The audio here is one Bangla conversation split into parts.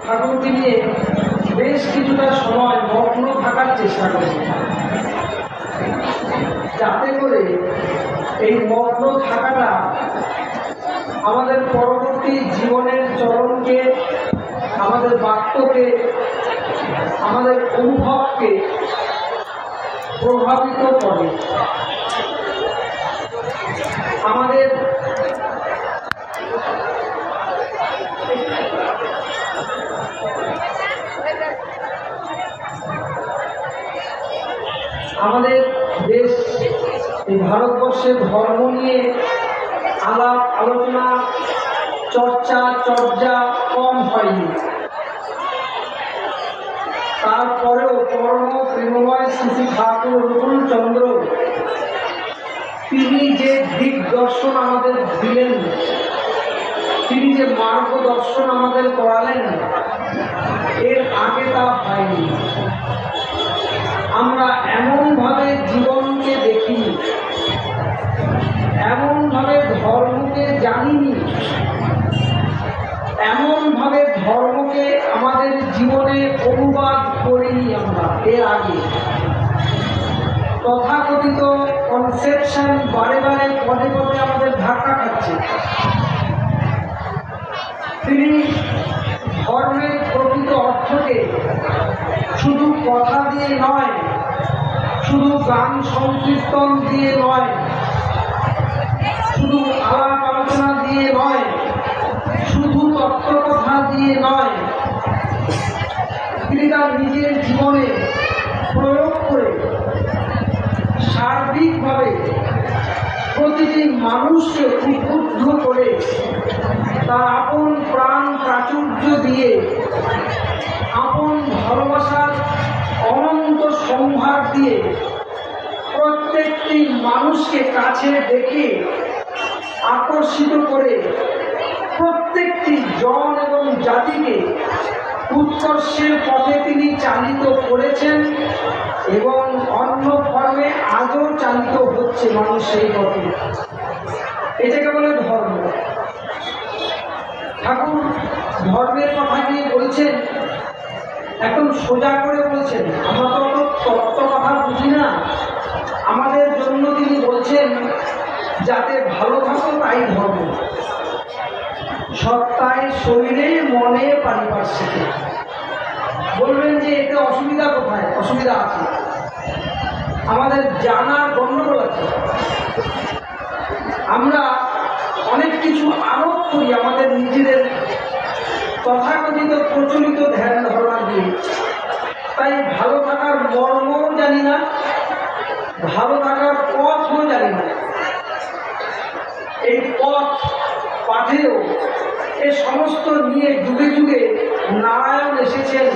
ঠাকুরকে নিয়ে বেশ কিছুটা সময় মগ্ন থাকার চেষ্টা করেছি, যাতে করে এই মগ্ন থাকাটা আমাদের পরবর্তী জীবনের চরণকে, আমাদের বাক্যকে, আমাদের অনুভবকে প্রভাবিত করে। আমাদের দেশ, এই ভারতবর্ষের ধর্ম নিয়ে আলাপ আলোচনা, চর্চা কম হয়নি। তারপরেও পরম প্রেমময় শ্রী ঠাকুর অনুকূলচন্দ্র তিনি যে দিক দর্শন আমাদের দিলেন, তিনি যে মার্গদর্শন আমাদের করালেন, এর আগে তা হয়নি। আমরা এমনভাবে জীবনকে দেখিনি, এমনভাবে ধর্মকে জানিনি, এমনভাবে ধর্মকে আমাদের জীবনে অনুবাদ করিনি আমরা এর আগে। তথাকথিত কনসেপশন বারে বারে পদে পদে আমাদের ধাক্কা খাচ্ছে। তিনি ধর্মের প্রকৃত অর্থকে শুধু কথা দিয়ে নয়, শুধু গান সংকীর্তন দিয়ে নয়, শুধু আলাপ আলোচনা দিয়ে নয়, শুধু তত্ত্বকথা দিয়ে নয়, তিনি তার নিজের জীবনে প্রয়োগ করে সার্বিকভাবে প্রতিটি মানুষকে উদ্বুদ্ধ করে তার আপন প্রাণ প্রাচুর্য দিয়ে, আপন ভালোবাসার অনন্ত সম্ভার দিয়ে প্রত্যেকটি মানুষকে কাছে ডেকে আকর্ষিত করে প্রত্যেকটি জন এবং জাতিকে উৎকর্ষের পথে তিনি চালিত করেছেন এবং অন্য ফর্মে আজও চালিত হচ্ছে মানুষ সেই পথে। এটাকে বলে ধর্ম। ঠাকুর ধর্মের কথা নিয়ে বলছেন, এখন সোজা করে বলছেন। আমরা তো তত্ত্ব কথা বুঝি না, আমাদের জন্য তিনি বলছেন যাতে ভালো থাকো তাই ধর্ম, সত্তায় শরীরে মনে পারিপার্শ্বিকে। বলবেন যে এতে অসুবিধা কোথায়? অসুবিধা আছে, আমাদের জানার গণ্ডগোল আছে। আমরা অনেক কিছু আরোপ করি আমাদের নিজেদের তথাকথিত প্রচলিত ধ্যান ধারণা দিয়ে, তাই ভালো থাকার মর্মও জানি না, ভালো থাকার পথও জানি না। এই পথ পাঠেও এ সমস্ত নিয়ে যুগে যুগে নারায়ণ এসেছেন।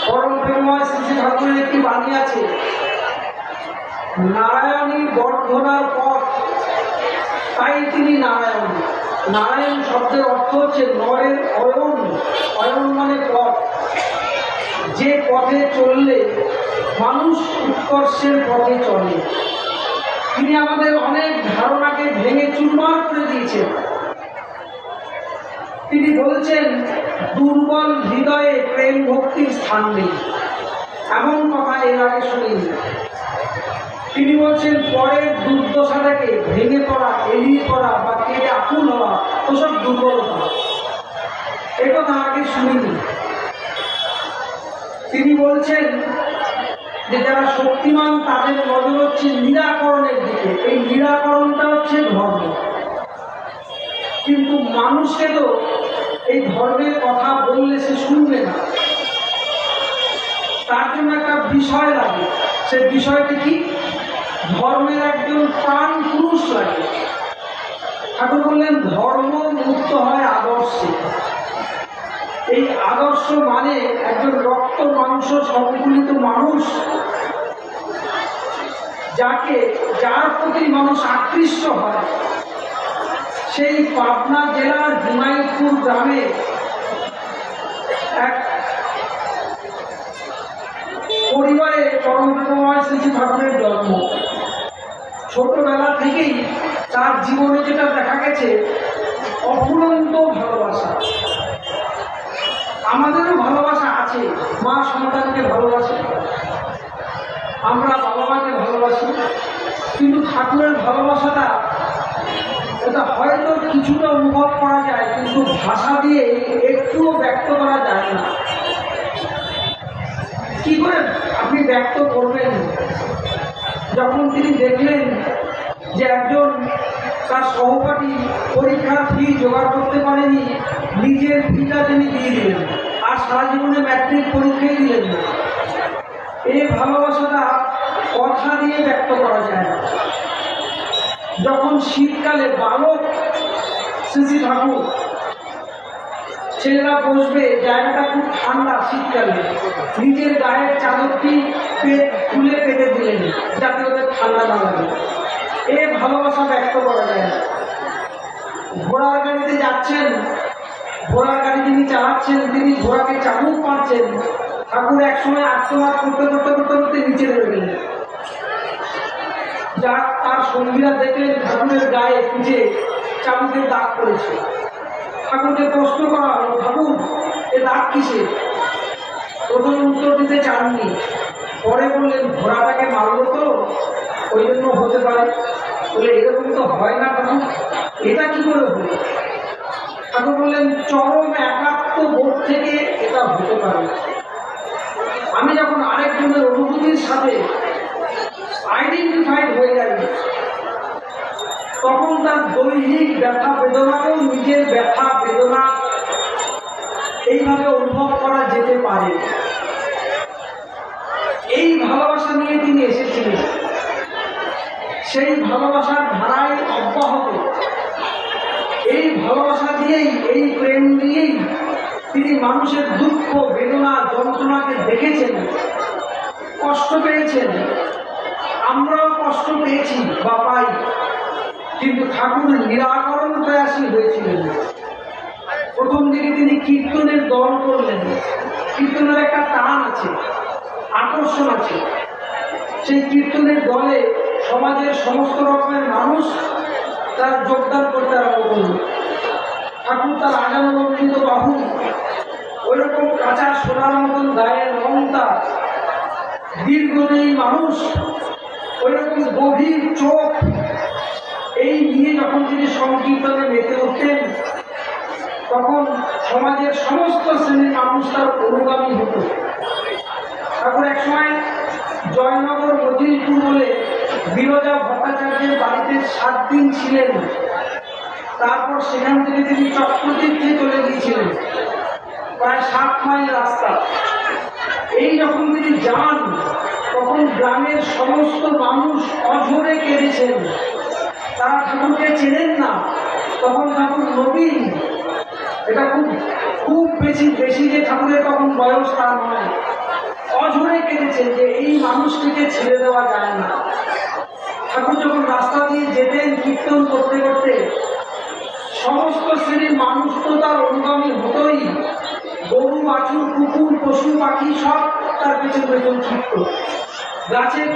পরম প্রেমময় শ্রী ঠাকুরের একটি বাণী আছে, নারায়ণী বর্ধনার পথ, তাই তিনি নারায়ণ। নারায়ণ শব্দের অর্থ হচ্ছে নরের অয়ন, অয়ন মানে পথ, যে পথে চললে মানুষ উৎকর্ষের পথে চলে। তিনি আমাদের অনেক ধারণাকে ভেঙে চুরমার করে দিয়েছেন। তিনি বলছেন দুর্বল হৃদয়ে প্রেম ভক্তির স্থান নেই, এমন কথা এর আগে শুনিনি। তিনি বলছেন পরের দুর্দশাটাকে ভেঙে পড়া, এড়িয়ে পড়া বা কেটে আকুল হওয়া ওসব দুর্বলতা, এ কথা আগে শুনিনি। তিনি বলছেন যে যারা শক্তিমান তাদের নজর হচ্ছে নিরাকরণের দিকে, এই নিরাকরণটা হচ্ছে ধর্ম। কিন্তু মানুষকে তো এই ধর্মের কথা বললে সে শুনবে না, তার জন্য একটা বিষয় লাগে। সে বিষয়টি কি? ধর্মের একজন প্রাণ পুরুষ লাগে। ঠাকুর বললেন ধর্ম মুক্ত হয় আদর্শে। এই আদর্শ মানে একজন রক্ত মাংস সংকুলিত মানুষ, যার প্রতি মানুষ আকৃষ্ট হয়। সেই পাবনা জেলার হিমায়তপুর গ্রামে এক পরিবারে পরম প্রেমময় শ্রী ঠাকুরের জন্ম। ছোটবেলা থেকেই তার জীবনে যেটা দেখা গেছে অফুরন্ত ভালোবাসা। আমাদেরও ভালোবাসা আছে, মা সন্তানকে ভালোবাসে, আমরা বাবা মাকে ভালোবাসি, কিন্তু ঠাকুরের ভালোবাসাটা এটা হয়তো কিছুটা অনুভব করা যায়, কিন্তু ভাষা দিয়ে একটুও ব্যক্ত করা যায় না। কি করে আপনি ব্যক্ত করবেন? যখন তিনি দেখলেন যে একজন তার সহপাঠী পরীক্ষার ফি জোগাড় করতে পারেনি, নিজের ফিটা তিনি দিয়ে দিলেন, আর সারা জীবনে ম্যাট্রিক পরীক্ষাই দিলেন না। এই ভালোবাসাটা কথা দিয়ে ব্যক্ত করা যায় না। যখন শীতকালে বালক শ্রী ঠাকুর, ছেলেরা বসবে, জায়গাটা খুব ঠান্ডা শীতকালে, নিজের গায়ের চাদরটি খুলে পেতে দিলেন যাতে ওদের ঠান্ডা না লাগে। এ ভালোবাসা ব্যক্ত করা যায় না। ঘোড়ার গাড়িতে যাচ্ছেন, ঘোড়ার গাড়ি যিনি চালাচ্ছেন তিনি ঘোড়াকে চাবুক মারছেন, ঠাকুর একসময় আত্মনাদ করতে করতে করতে করতে নিচে নেমে গেলেন। যার তার সঙ্গীরা দেখলেন ঠাকুরের গায়ে পিঠে চাবুকের দাগ পড়েছে। ঠাকুরকে প্রশ্ন করা হলো, ঠাকুর এ দাগ কিসে? প্রথমে উত্তর দিতে চাননি, পরে বললেন ঘোড়াটাকে মারলো তো ওই জন্য হতে পারে। বলে এরকম তো হয় না ঠাকুর, এটা কি করে হলো? ঠাকুর বললেন চরম একাত্ম বোধ থেকে এটা হতে পারে। আমি যখন আরেকজনের অনুভূতির সাথে আইডেন্টিফাইড হয়ে যাই, তখন তার দৈহিক ব্যথা বেদনাকেও নিজের ব্যথা বেদনা এইভাবে অনুভব করা যেতে পারে। এই ভালোবাসা নিয়ে তিনি এসেছিলেন, সেই ভালোবাসার ধারায় অব্যাহত, এই ভালোবাসা দিয়েই, এই প্রেম দিয়েই তিনি মানুষের দুঃখ বেদনা যন্ত্রণাকে দেখেছেন, কষ্ট পেয়েছেন। আমরাও কষ্ট পেয়েছি বা পাই, কিন্তু ঠাকুর নিরাকরণ প্রয়াসী হয়েছিলেন। প্রথম দিকে তিনি কীর্তনের দল করলেন। কীর্তনের একটা টান আছে, আকর্ষণ আছে। সেই কীর্তনের দলে সমাজের সমস্ত রকমের মানুষ তার যোগদান করতে আরম্ভ করল। ঠাকুর তার আজানুলম্বিত বাহু, ওই রকম কাঁচা সোনার মতন গায়ের রংটা, দীর্ঘদেহী মানুষ, ওই রকম গভীর চোখ, এই নিয়ে যখন তিনি সংকীর্তনে মেতে উঠতেন, তখন সমাজের সমস্ত শ্রেণীর মানুষ তার অনুগামী হতো। ঠাকুর একসময় জয়নগর মজিলপুর বলে বিরজা ভট্টাচার্যের বাড়িতে 7 দিন ছিলেন। তারপর সেখান থেকে তিনি চক্রতীর্থে চলে গিয়েছিলেন, প্রায় 7 মাইল রাস্তা। এই যখন তিনি যান, তখন গ্রামের সমস্ত মানুষ অঝরে কেঁদেছেন। তারা ঠাকুরকে চেনেন না, তখন ঠাকুর নবীন। এটা খুব বেশি যে ঠাকুরের তখন বয়স তা নয়। অঝরে কেঁদেছেন যে এই মানুষটিকে ছেড়ে দেওয়া যায় না। ঠাকুর যখন রাস্তা দিয়ে যেতেন কীর্তন করতে করতে, সমস্ত শ্রেণীর মানুষ তো তার অনুগামী হতোই। গরু বাছুর কুকুর পশু পাখি সব তার পেছন পেছন ছুটত। গাছের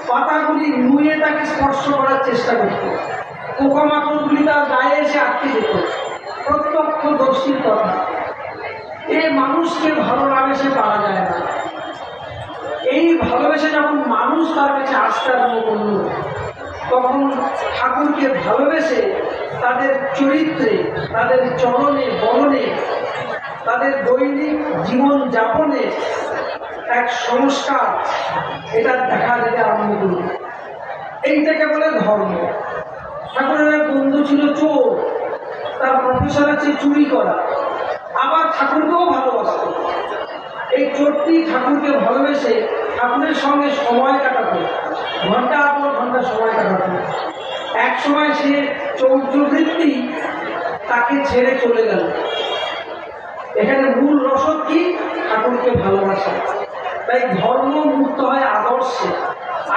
পাতাগুলি নুয়ে তাকে স্পর্শ করার চেষ্টা করত। পোকামাকড়গুলি তার গায়ে এসে আটকে যেত। প্রত্যক্ষদর্শীর কথা। এই মানুষকে ভালো লাগে সে পাওয়া যায় না। এই ভালোবেসে যখন মানুষ তার কাছে আসতে আরম্ভ করল, তখন ঠাকুরকে ভালোবেসে তাদের চরিত্রে, তাদের চরণে বলনে, তাদের দৈনিক জীবন যাপনে এক সংস্কার এটা দেখা যেতে আরম্ভ করল। এইটাকে বলে ধর্ম। ঠাকুরের এক বন্ধু ছিল চোর, তার প্রফেশন আছে চুরি করা, আবার ঠাকুরকেও ভালোবাসত। এই চোরটি ঠাকুরকে ভালোবেসে ঠাকুরের সঙ্গে সময় কাটাতো, ঘন্টার পর ঘন্টা সময় কাটাতো। এক সময় সে চৌর্যবৃত্তি তাকে ছেড়ে চলে গেল। এখানে মূল রসদ কি? ঠাকুরকে ভালোবাসা। তাই ধর্ম মুক্ত হয় আদর্শে,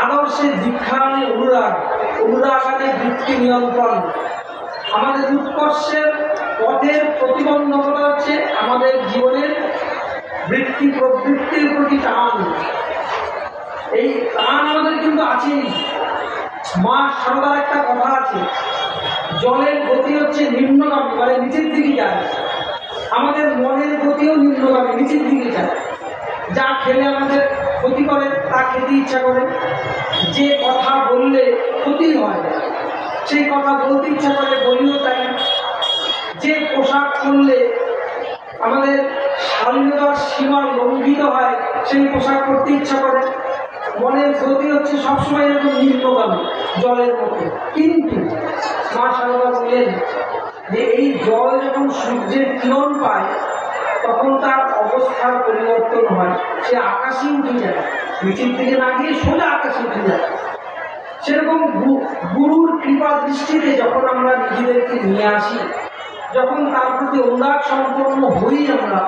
আদর্শে দীক্ষা আনে অনুরাগ, অনুরাগ আনে বৃত্তি নিয়ন্ত্রণ। আমাদের উৎকর্ষের পথের প্রতিবন্ধকতা হচ্ছে আমাদের জীবনের বৃত্তি প্রবৃত্তির প্রতি টান। এই টান আমাদের কিন্তু আছেই। মা সারদার একটা কথা আছে, জলের গতি হচ্ছে নিম্নগামী, মানে নিচের দিকে যায়। আমাদের মনের গতিও নিম্নগামী খেলে আমাদের ক্ষতি করে তা খেতে ইচ্ছা করে, যে কথা বললে ক্ষতি হয় সেই কথা বলতে ইচ্ছা করে, বলিও তাই। যে পোশাক পরলে আমাদের শালীনতার সীমা লঙ্ঘিত হয় সেই পোশাক পরতে ইচ্ছা করে। মনের গতি হচ্ছে সবসময় এরকম নিম্নগামী জলের মতো। কিন্তু মা সারদা বললেন যে এই জল যখন সূর্যের কিরণ পায় তখন তার অবস্থার পরিবর্তন হয়, সে আকাশে উঠে যায়, নিচের দিকে না গিয়ে সোজা আকাশে উঠে যায়। সেরকম গুরুর কৃপা দৃষ্টিতে যখন আমরা নিজেদেরকে নিয়ে আসি, যখন তার প্রতি অনুরাগ সম্পন্ন হই আমরা,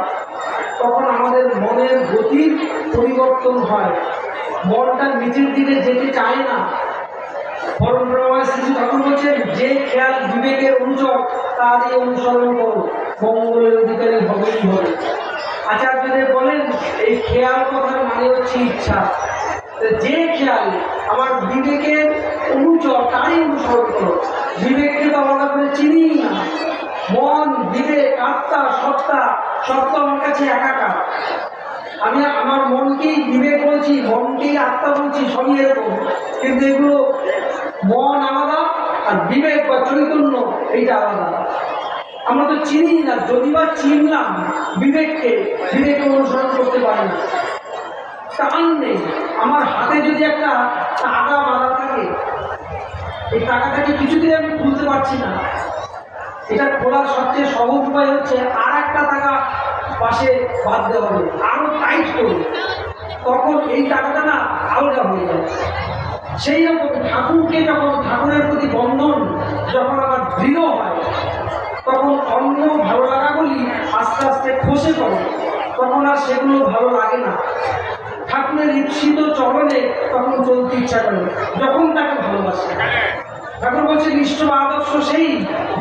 তখন আমাদের মনের গতির পরিবর্তন হয়, মনটা নিচের দিকে যেতে চায় না। পরমব্রহ্মা শ্রী ঠাকুর বলছেন, যে খেয়াল বিবেকের অনুচর তারই অনুসরণ করো, মঙ্গলের অধিকারী হবেই হবে। আচার্যদেব বলেন এই খেয়াল কথার মানে হচ্ছে ইচ্ছা। যে খেয়াল আমার বিবেকের অনুচর তারই অনুসরণ করো। বিবেককে তো আলাদা করে চিনি না। মন, বিবেক, আত্মা, সত্তা, সত্তা আমার কাছে একাকার। আমি আমার মনকেই বিবেক বলছি, মনকেই আত্মা বলছি, সবই এরকম। কিন্তু এগুলো মন আলাদা আর বিবেক বা চৈতন্য এইটা আলাদা। আমরা তো চিনি না। যদি বা চিনলাম বিবেককে, বিবেক অনুসরণ করতে পারি না। টান নেই। আমার হাতে যদি একটা টাকা বাঁধা থাকে, এই টাকাটাকে কিছুদিন আমি তুলতে পারছি না। এটা খোলার সবচেয়ে সহজ উপায় হচ্ছে আর একটা টাকা পাশে বাঁধতে হবে, আরো টাইট করে, তখন এই টাকাটা না আলগা হয়ে যায়। সেই রকম ঠাকুরকে যখন, ঠাকুরের প্রতি বন্ধন যখন আমার দৃঢ় হয়, তখন অন্য ভালো লাগাগুলি আস্তে আস্তে খসে পড়ে, তখন আর সেগুলো ভালো লাগে না। ঠাকুরের ঈপ্সিত চরণে তখন চলতে ইচ্ছা করে, যখন তাকে ভালোবাসে। ঠাকুর বলছে ইষ্ট আদর্শ সেই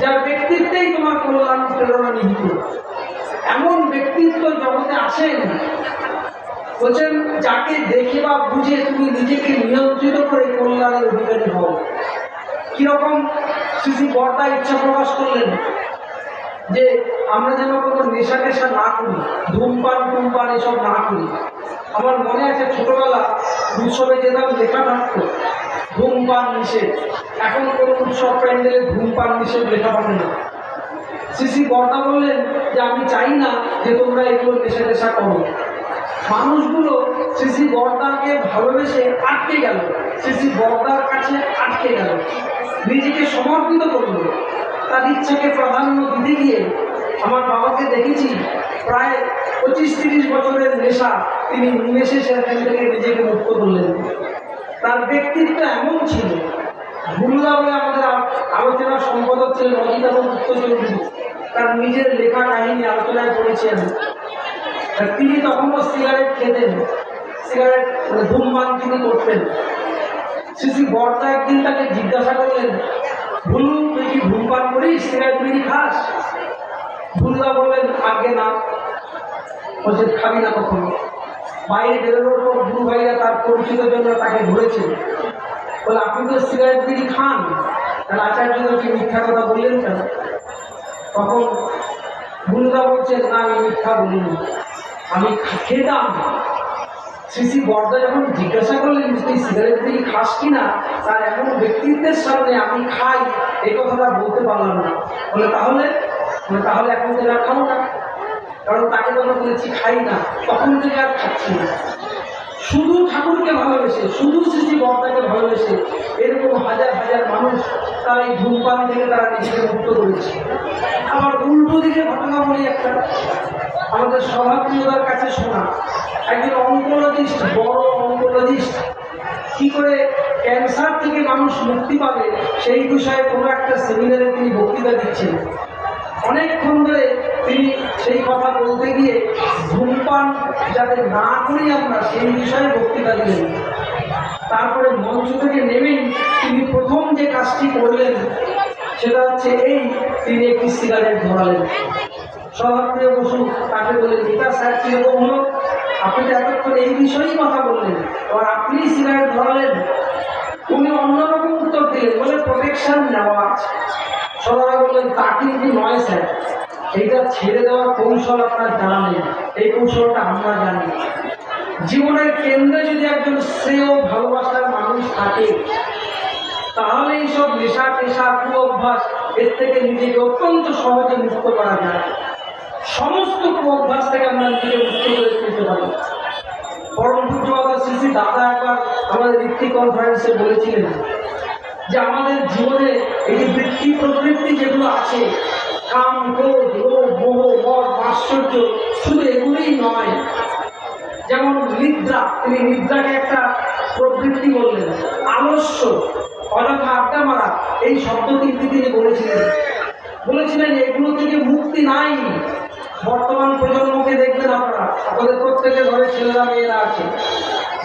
যার ব্যক্তিত্বেই তোমার কল্যাণ প্রেরণা নিহিত। এমন ব্যক্তিত্ব জগতে আসেন, বলছেন যাকে দেখে বা বুঝে তুমি নিজেকে নিয়ন্ত্রিত করে কল্যাণের অধিকারী হও। কিরকম শ্রী বর্দা ইচ্ছা প্রকাশ করলেন যে আমরা যেন কোনো নেশা টেশা না করি, ধূমপান টুমপান এসব না করি। আমার মনে আছে ছোটবেলা উৎসবে যেতাম, লেখা থাকতো ধূমপান নিষেধ। এখন কোনো উৎসব প্যান্ডেলে ধূমপান নিষেধ লেখা পাবে না। শ্রী বর্দা বললেন যে আমি চাই না যে তোমরা এগুলো নেশা টেশা করো। মানুষগুলো শ্রী বর্দাকে ভালোবেসে আটকে গেল, শ্রী বর্দার কাছে আটকে গেল, নিজেকে সমর্পিত করল, তার ইচ্ছাকে প্রাধান্য দিতে গিয়ে। আমার বাবাকে দেখেছি প্রায় 25-30 বছরের নেশা তিনি নিমেষে সেখান থেকে নিজেকে মুক্ত করলেন। তার ব্যক্তিত্ব এমন ছিল। গুরুদা বলে আমাদের আলোচনার সম্পাদক ছিলেন অজিতাভ গুপ্তচন্দ্র, তার নিজের লেখা কাহিনী আলোচনায় করেছেন। তিনি তখনও সিগারেট খেতেন, সিগারেট ধূমপান তিনি করতেন। শ্রী বর্দা একদিন তাকে জিজ্ঞাসা করলেন, ভুলু তুই কি ধূমপান করিস, সিগারেট বিড়ি খাস? ভুলুদা বললেন আগে না। বলছেন খাবি না কখনো? বাইরে বেরোনোর পর গুরু ভাইরা তার পরিচিত জন্য তাকে ধরেছেন, বলে আপনি তো সিগারেট বিড়ি খান, তাহলে আচার্যদেরকে মিথ্যা কথা বললেন কেন? তখন ভুলুদা বলছেন না, আমি মিথ্যা বলিনি, আমি খেতাম। শ্রী বর্দা যখন জিজ্ঞাসা করলেন তুই সিগারেট বিড়ি খাস কিনা, তার এমন ব্যক্তিত্বের সামনে আমি খাই এই কথাটা বলতে পারলাম না। বলে তাহলে এখন থেকে আর খাবো না, কারণ তাকে যখন বলেছি খাই না, তখন থেকে আর খাচ্ছি না। শুধু ঠাকুরকে ভালোবেসে, শুধু শ্রী বর্দাকে ভালোবেসে এরকম হাজার হাজার মানুষ তারা এই ধূমপান থেকে তারা নিজেকে মুক্ত করেছে। আবার উল্টো দিকে ঘটনা বলি একটা, আমাদের সভাপ্রিয়তার কাছে শোনা একজন অনকোলজিস্ট, বড় অনকোলজিস্ট, কি করে ক্যান্সার থেকে মানুষ মুক্তি পাবে সেই বিষয়ে কোনো একটা সেমিনারে তিনি বক্তৃতা দিচ্ছেন। অনেকক্ষণ ধরে তিনি সেই কথা বলতে গিয়ে ধূমপান যাতে না করি আমরা সেই বিষয়ে বক্তৃতা দিলেন। তারপরে মঞ্চ থেকে নেমেই তিনি প্রথম যে কাজটি করলেন সেটা হচ্ছে এই, তিনি একটি সিগারেট ধরালেন। সভাপ্রিয় বসু তাকে বললেন, এটা স্যার কিরকম হলো, আপনি তো এতক্ষণ এই বিষয়েই কথা বললেন, আর আপনি সিগারেট ধরালেন? উনি অন্যরকম উত্তর দিলেন, বলে প্রোটেকশন নেওয়া আছে। সবাই বললেন তা কিন্তু নয় স্যার, এইটা ছেড়ে দেওয়ার কৌশল আপনার জানা নেই, এই কৌশলটা আমরা জানি। জীবনের কেন্দ্রে যদি একজন শ্রেয় ভালোবাসার মানুষ থাকে, তাহলে এইসব নেশা টেশা কুঅভ্যাস এর থেকে নিজেকে অত্যন্ত সহজে মুক্ত করা যায়। সমস্ত কুঅভ্যাস থেকে আমরা নিজেকে মুক্ত করে তুলতে পারি। পরম পূজ্যপাদ শ্রী শ্রী দাদা একবার আমাদের ঋত্বিক কনফারেন্সে বলেছিলেন যে আমাদের জীবনে এই যে বৃত্তি প্রবৃত্তি যেগুলো আছে, কাম, ক্রোধ, লোভ, মোহ, মদ, মাশ্চর্য, শুধু এগুলোই নয়। যেমন নিদ্রা, তিনি নিদ্রাকে একটা প্রবৃত্তি বললেন। আলস্য, অযথা আড্ডা মারা, এই শব্দ কিন্তু তিনি বলেছিলেন এগুলো থেকে মুক্তি নাই। বর্তমান প্রজন্মকে দেখবেন আপনারা, আপনাদের প্রত্যেকের ঘরে ছেলেরা মেয়েরা আছে,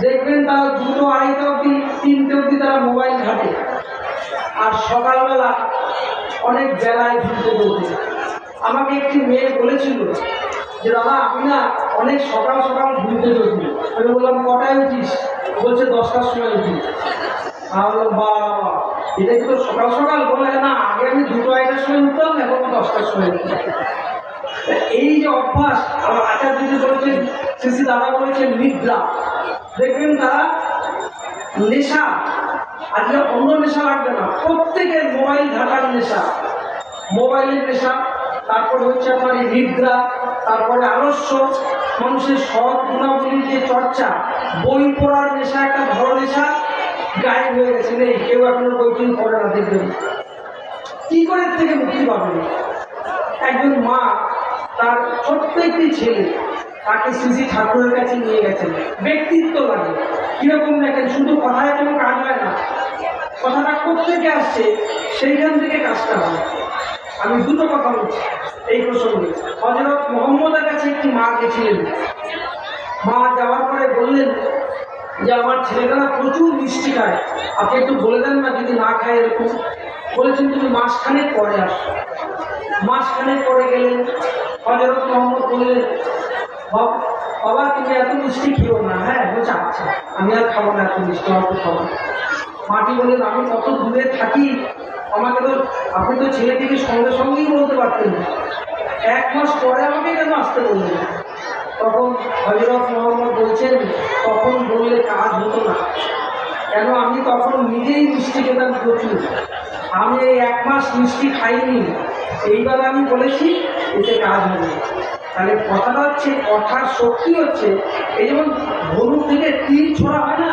দেখবেন তারা 2টো 2:30 অব্দি 3টে অব্দি তারা মোবাইল ঘাটে, আর সকালবেলা অনেক বেলায় ঘুরতে বলতে। আমাকে একটি মেয়ে বলেছিল যে দাদা আমি না অনেক সকাল সকাল ঘুরতে চলছি। আমি বললাম কটায় উঠিস? বলছে 10টার সময় উঠি। আমি বললাম বাবা, এটা কি তো সকাল সকাল? বলে না, আগে আমি 2টো 2:30টার সময় উঠতাম, এখন 10টার সময় উঠি। এই যে অভ্যাস, আমার আচার্য বলেছেন, শ্রী দাদা বলেছেন নিদ্রা। দেখবেন তারা নেশা, আজকে অন্য নেশা লাগবে না, প্রত্যেকের মোবাইল ঘাটার নেশা, মোবাইলের নেশা, তারপরে হচ্ছে আপনার এই নিদ্রা, তারপরে আলস্য, মানুষের সৎ গুণাবলীর যে চর্চা, বই পড়ার নেশা, একটা বড় নেশা গায়েব হয়ে গেছে, নেই, কেউ এখনো বই টই পড়ে না। দেখবেন কি করে থেকে মুক্তি পাবেন? একজন মা তার ছোট্ট একটি ছেলে, তাকে শ্রী ঠাকুরের কাছে নিয়ে গেছেন। ব্যক্তিত্ব লাগে কিরকম দেখেন, শুধু কথায় কোনো কাজ হয় না, কথাটা কোত্থেকে আসছে সেইখান থেকে কাজটা হয়। আমি 2টো কথা বলছি এই প্রসঙ্গে। হযরত মুহাম্মদের কাছে একটি মা গেছিলেন। মা যাওয়ার পরে বললেন যে আমার ছেলেটা প্রচুর মিষ্টি খায়, আপনি একটু বলে দেন না যদি না খায় এরকম। বলেছেন তুমি মাসখানেক পরে আসো। মাসখানেক পরে গেলেন। হযরত মুহাম্মদ বললেন বাবা তুমি এত মিষ্টি খেও না। হ্যাঁ, বলছে আচ্ছা আমি আর খাবো না এত মিষ্টি, অল্প খাবো। মাটি বললেন আমি কত দূরে থাকি, আমাকে তো আপনি তো ছেলেটিকে সঙ্গে সঙ্গেই বলতে পারতেন, 1 মাস পরে আমাকে কেন আসতে বললেন? তখন হযরত মুহাম্মদ বলছেন তখন বললে কাজ হতো না, কেন আমি তখন নিজেই মিষ্টি খেতাম প্রচুর, আমি এই 1 মাস মিষ্টি খাইনি, এইবার আমি বলেছি এতে কাজ হবে। তাহলে কথাটা হচ্ছে, কথার শক্তি হচ্ছে, এই যেমন ধনুক থেকে তীর ছোড়া হয় না,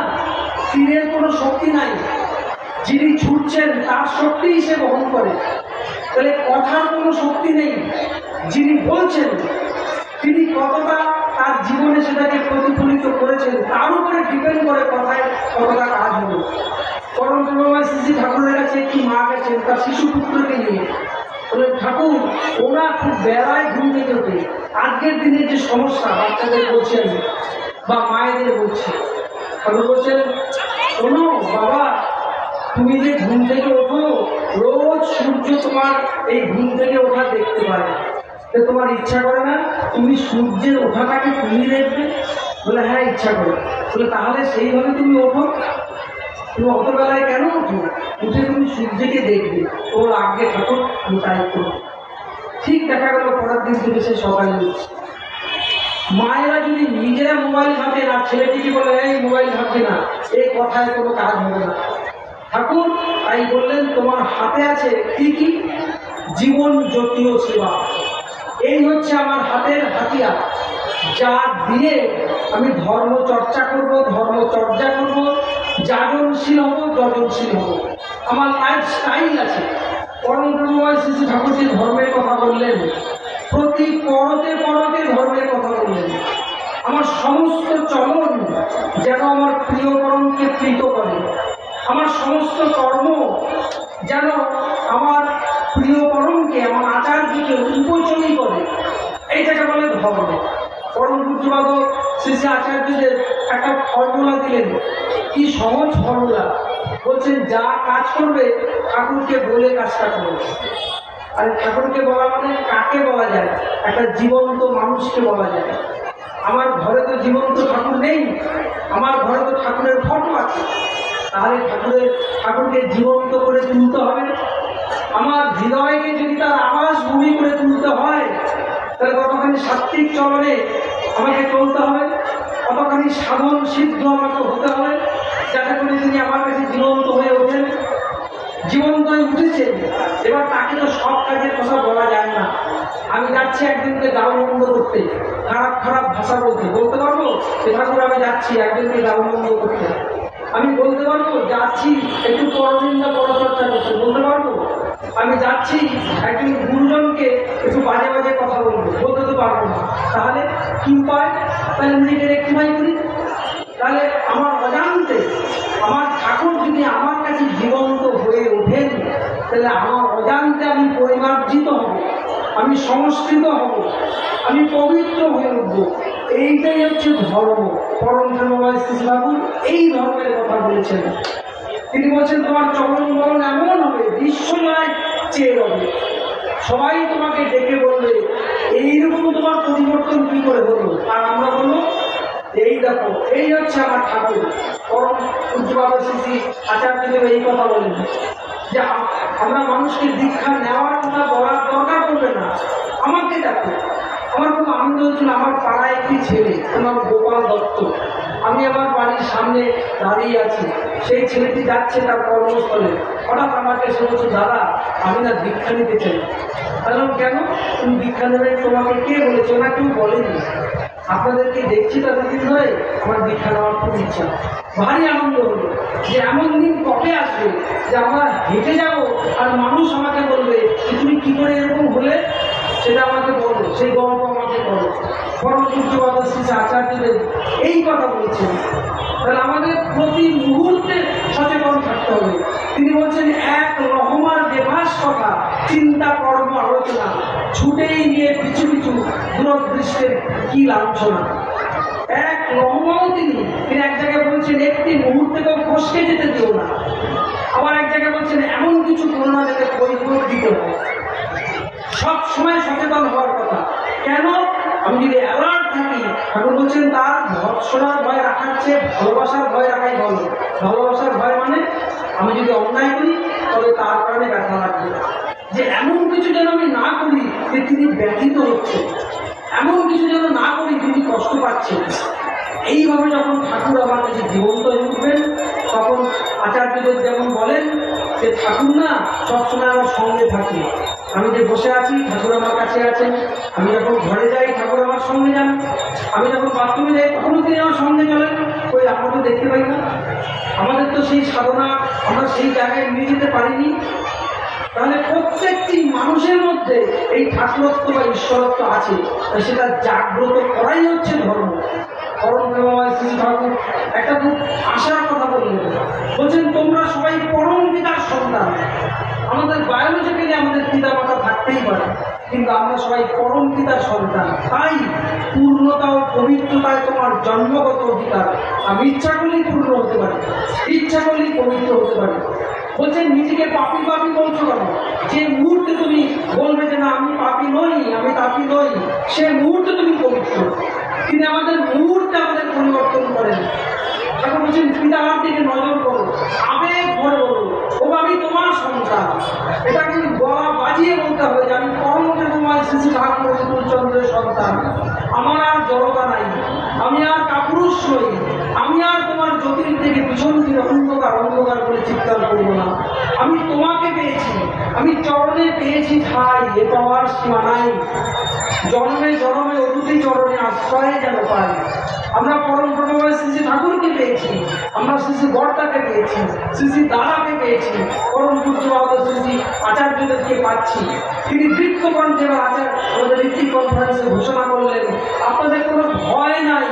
তীরের কোনো শক্তি নাই, যিনি ছুটছেন তার শক্তিই সে বহন করে। তাহলে কথার কোনো শক্তি নেই, যিনি বলছেন তিনি কতটা তার জীবনে সেটাকে প্রতিফলিত করেছেন তার উপরে ডিপেন্ড করে কথায় কতটা কাজ হলো। পরম শ্রী ঠাকুরের কাছে একটি মা গেছেন তার শিশুপুত্রকে নিয়ে। বলে ঠাকুর ওরা খুব বেলায় ঘুম থেকে ওঠে, আজকের দিনের যে সমস্যা বাচ্চাদের বলছেন বা মায়েদের বলছে, ঠাকুর বলছেন শোনো বাবা, তুমি যে ঘুম থেকে ওঠো, রোজ সূর্য তোমার এই ঘুম থেকে ওঠা দেখতে পারে, তোমার ইচ্ছা করে না তুমি সূর্যের ওঠাটাকে তুমি দেখবে? বলে হ্যাঁ ইচ্ছা করে। বলে তাহলে সেইভাবে তুমি ওঠো, তুমি অত বেলায় কেন ওঠো? উঠে তুমি সূর্যকে দেখবে। ওর আগে ঠাকুর আমি তাই করবো। ঠিক দেখা গেল পরের দিন থেকে সে সকালে উঠছে। মায়েরা যদি নিজেরা মোবাইল ঘাটে না, ছেলেটিকে বলে এই মোবাইল ঘাটবে না, এই কথায় কোনো কাজ হবে না। ঠাকুর তাই বললেন তোমার হাতে আছে কি কি? জীবন জ্যোতিও সেবা। এই হচ্ছে আমার হাতের হাতিয়ার, যা দিয়ে আমি ধর্ম চর্চা করব, যাজনশীল হব, যজনশীল হব। আমার লাইফ স্টাইল আছে। পরম ব্রহ্মময় শ্রী ঠাকুর যে ধর্মের কথা বললেন, প্রতি পরতে পরতে ধর্মের কথা বললেন। আমার সমস্ত চলন যেন আমার প্রিয় পরমকে প্রীত করে, আমার সমস্ত কর্ম যেন আমার প্রিয় পরমকে, আমার আচার্যকে উপচয়ী করে। এইটাকে বলে ধর্ম। পরম পূজ্যপাদ শ্রী শ্রী আচার্যদের একটা ফর্মুলা দিলেন, কি সহজ ফর্মুলা। বলছেন যা কাজ করবে ঠাকুরকে বলে কাজটা করবে। আর ঠাকুরকে বলা মানে কাকে বলা যায়? একটা জীবন্ত মানুষকে বলা যায়। আমার ঘরে তো জীবন্ত ঠাকুর নেই, আমার ঘরে তো ঠাকুরের ফটো আছে, তাহলে ঠাকুরকে জীবন্ত করে তুলতে হবে। আমার হৃদয়কে যদি তার আবাস ভূমি করে তুলতে হয়, তাহলে কতখানি সাত্বিক চলনে আমাকে চলতে হবে। কতখানি সাধন সিদ্ধ আমাকে হতে হবে যাতে করে তিনি আমার কাছে জীবন্ত হয়ে ওঠেন। জীবন্ত হয়ে উঠেছেন, এবার তাকে তো সব কাজের কথা বলা যায় না। আমি যাচ্ছি একদিনকে গালমন্দ করতে, খারাপ খারাপ ভাষা বলতে পারবো যে ঠাকুর আমি যাচ্ছি একদিনকে গালমন্দ করতে? আমি বলতে পারবো যাচ্ছি একটু পরনিন্দা পরচর্চা করতে? বলতে পারবো? আমি যাচ্ছি একজন গুরুজনকে একটু বাজে বাজে কথা বলবো? বলতে তো পারবো না। তাহলে কি উপায়? তাহলে নিজেকে রেক্টিফাই করি। তাহলে আমার অজান্তে আমার ঠাকুর যদি আমার কাছে জীবন্ত হয়ে ওঠেন, তাহলে আমার অজান্তে আমি পরিমার্জিত হব, আমি সংস্কৃত হব, আমি পবিত্র হয়ে উঠবো। এইটাই হচ্ছে ধর্ম। পরম ধর্মময় শ্রী ঠাকুর এই ধর্মের কথা বলেছেন। তিনি বলছেন তোমার চরণ বরণ এমন হবে বিশ্বজয় চেয়ে হবে, সবাই তোমাকে ডেকে বলবে এইরকম তোমার পরিবর্তন কি করে হলো? আর আমরা বলবো এই দেখো এই হচ্ছে আমার ঠাকুর। পরম পূজ্যপাদ শ্রী আচার্যদেব এই কথা বলেন যে আমরা মানুষকে দীক্ষা নেওয়ার কথা বলার দরকার পড়বে না, আমাকে দেখো। আমার খুব আনন্দ হচ্ছিল, আমার পাড়ায় একটি ছেলে, তোমার গোপাল দত্ত, আমি আমার বাড়ির সামনে দাঁড়িয়ে আছি, সেই ছেলেটি যাচ্ছে তার কর্মস্থলে, হঠাৎ আমাকে এসে বলছে দাদা আমি না দীক্ষা নিতে চাই। বললাম কেন? তুমি দীক্ষা নেবে? তোমাকে কে বলেছে? না কেউ বলেনি। আপনাদেরকে দেখছি তাদের দিন ধরে, আমার দীক্ষা নেওয়ার খুব ইচ্ছা। ভারী আনন্দ হলো যে এমন দিন কবে আসবে যে আমরা হেঁটে যাবো আর মানুষ আমাকে বলবে তুমি কি করে এরকম হলে, সেটা আমাকে বলো, সেই গল্প আমাকে বলো। পরম পূজ্যপাদ শ্রী আচার্যদেব এই কথা বলছেন। তাহলে আমাদের প্রতি মুহূর্তে সচেতন থাকতে হবে। তিনি বলছেন এক রহমার বেভাস কথা চিন্তা কর্ম আলোচনা ছুটেই নিয়ে পিছু পিছু দূরদৃষ্টের কি লাঞ্ছনা। এক রহমাও তিনি এক জায়গায় বলছেন একটি মুহূর্তেও ফসকে যেতে দিও না। আবার এক জায়গায় বলছেন এমন কিছু করো না যাতে কৈফিয়ত দিতে হয়। সব সময় সচেতন হওয়ার কথা। কেন? আমি যদি অ্যালার্ট থাকি, ঠাকুর বলছেন তার ভৎসনার ভয় রাখার চেয়ে ভালোবাসার ভয় রাখাই ভালো। ভালোবাসার ভয় মানে আমি যদি অন্যায় করি তবে তার কারণে ব্যথা লাগবে, যে এমন কিছু যেন আমি না করি যে তিনি ব্যথিত হচ্ছে, এমন কিছু যেন না করি তিনি কষ্ট পাচ্ছেন। এইভাবে যখন ঠাকুর আমার কাছে জীবন্ত হয়ে উঠবেন, তখন আচার্যদের যেমন বলেন যে ঠাকুর না সবসময় আমার সঙ্গে থাকি। আমি যে বসে আছি ঠাকুর আমার কাছে আছেন, আমি যখন ঘরে যাই ঠাকুর আমার সঙ্গে যান, আমি যখন বাথরুমে যাই তখনও তিনি আমার সঙ্গে চলেন। ওই আমরা তো দেখতে পাই না, আমাদের তো সেই সাধনা আমরা সেই জায়গায় নিয়ে যেতে পারিনি। তাহলে প্রত্যেকটি মানুষের মধ্যে এই ঠাকুরত্ব বা ঈশ্বরত্ব আছে, সেটা জাগ্রত করাই হচ্ছে ধর্ম। পরম প্রেমময় শ্রী ঠাকুর একটা খুব আশার কথা বললেন, বলছেন তোমরা সবাই পরম পিতার সন্তান। আমাদের বায়োলজিক্যালি আমাদের পিতা মাতা থাকতেই পারে, কিন্তু আমরা সবাই পরম পিতার সন্তান। তাই পূর্ণতা ও পবিত্রতায় তোমার জন্মগত অধিকার। আমি ইচ্ছা করলেই পূর্ণ হতে পারি, ইচ্ছা করলেই পবিত্র হতে পারি। বলছেন নিজেকে পাপি পাপি বলছো কেন? যে মুহূর্তে তুমি বলবে যে না আমি পাপি নই, আমি তাপি নই, সে মুহূর্তে তুমি পবিত্র। তিনি আমাদের মুহূর্তে আমাদের পরিবর্তন করেন। এখন বলছেন পিতা আমার দিকে নজর করো, আবেগ ভরে বলো ও আমি তোমার সন্তান। এটা কিন্তু গলা বাজিয়ে বলতে হবে যে আমি পরম প্রেমময় শ্রী ঠাকুর চন্দ্রের সন্তান। আমার আর জড়তা নাই, আমি আর কাপুরুষ নই, আমি আর তোমার জ্যোতির থেকে পিছন দিয়ে অন্ধকার অন্ধকার করে চিৎকার করবো না। আমি তোমাকে পেয়েছি, আমি চরণে পেয়েছি ঠাই, এ পাওয়ার সীমা নাই। জন্মে জন্মে অতিথি চরণে আশ্রয়ে যেন পাই। আমরা পরম প্রেমময় শ্রী ঠাকুরকে পেয়েছি, আমরা শ্রী বর্তাকে পেয়েছি, শ্রী দাদাকে পেয়েছি, পরম পূজ্যপাদ শ্রী আচার্যদেরকে পাচ্ছি। তিনি বৃত্তকণ্ঠে বা আমাদের ঋত্বিক কনফারেন্সে ঘোষণা করলেন আপনাদের কোনো ভয় নাই,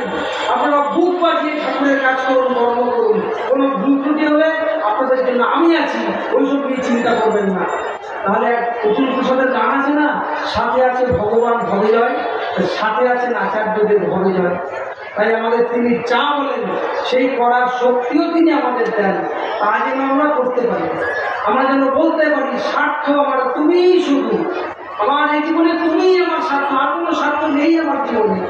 আপনারা বুক বাজিয়ে ঠাকুরের কাজ করুন, কর্ম করুন। কোনো ভুল ত্রুটি হলে আপনাদের জন্য আমি আছি, ওইসব নিয়ে চিন্তা করবেন না। তাহলে অতুল প্রসাদের গান আছে না, সাথে আছে ভগবান ভবেজয়, সাথে আছেন আচার্যদের ভবেজয়। তাই আমাদের তিনি যা বলেন সেই করার শক্তিও তিনি আমাদের দেন, তা যেন আমরা করতে পারি। আমরা যেন বলতে পারি স্বার্থ আমার তুমিই, শুধু আমার এই জীবনে তুমিই আমার স্বার্থ, আর কোনো স্বার্থ নেই আমার জীবনে,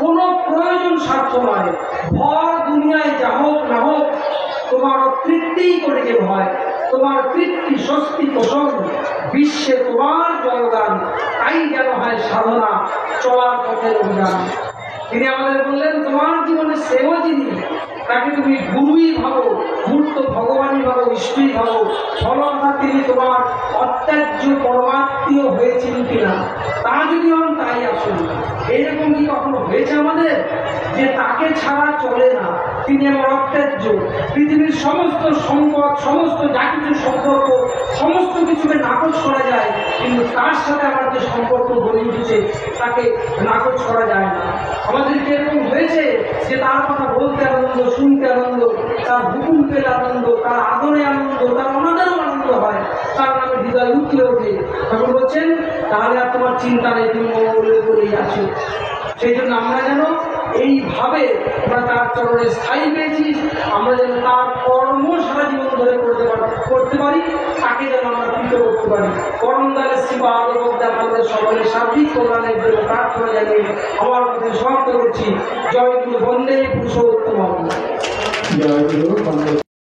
কোনো প্রয়োজন স্বার্থ নয়। ভর দুনিয়ায় যা হোক না হোক তোমার তৃপ্তিই করেছে ভয়, তোমার তৃপ্তি স্বস্তি পোষণ বিশ্বে তোমার জয়গান। তাই যেন হয় সাধনা চলার পথের অভিযান। তিনি আমাদের বললেন, তোমার জীবনে সেও যিনি, তাকে তুমি গুরুই ভাবো, মূর্ত ভগবানই ভাবো, ইষ্টই ভাবো, ফলতা তিনি তোমার অত্যাজ্য পরমাত্মীয় হয়েছেন কিনা, তা যদি হন তাই আসুন। এইরকম কি কখনো হয়েছে আমাদের যে তাকে ছাড়া চলে না, তিনি আমার অত্যাজ্য, পৃথিবীর সমস্ত সম্পদ, সমস্ত যা কিছু সম্পর্ক, সমস্ত কিছুকে নাকচ করা যায়, কিন্তু তার সাথে আমার যে সম্পর্ক গড়ে উঠেছে তাকে নাকচ করা যায় না। আমাদের কি এরকম হয়েছে যে তার কথা বলতে আনন্দ, শুনতে আনন্দ, তার হুকুম পেলে আনন্দ, তার আদরে আনন্দ, তার অনাদারও আনন্দ হয়, তার নামে হৃদয় উঠলে ওঠে? তখন বলছেন, তাহলে আর তোমার চিন্তা নেই, তুমি মঙ্গলে করেই আছো। সেই জন্য আমরা যেন এইভাবে আমরা তার চরণে স্থায়ী পেয়েছি, আমরা যেন তার কর্ম সারা জীবন ধরে করতে পারি, তাকে যেন আমরা কৃত করতে পারি। করমদালে শিবা আদবদ্দা আমাদের সকলের সার্বিক কল্যাণের জন্য প্রার্থনা জানিয়ে আমার কথা সমাপ্ত করছি। জয় গুরু বন্দে পুরুষোত্তম। জয় গুরু বন্দে।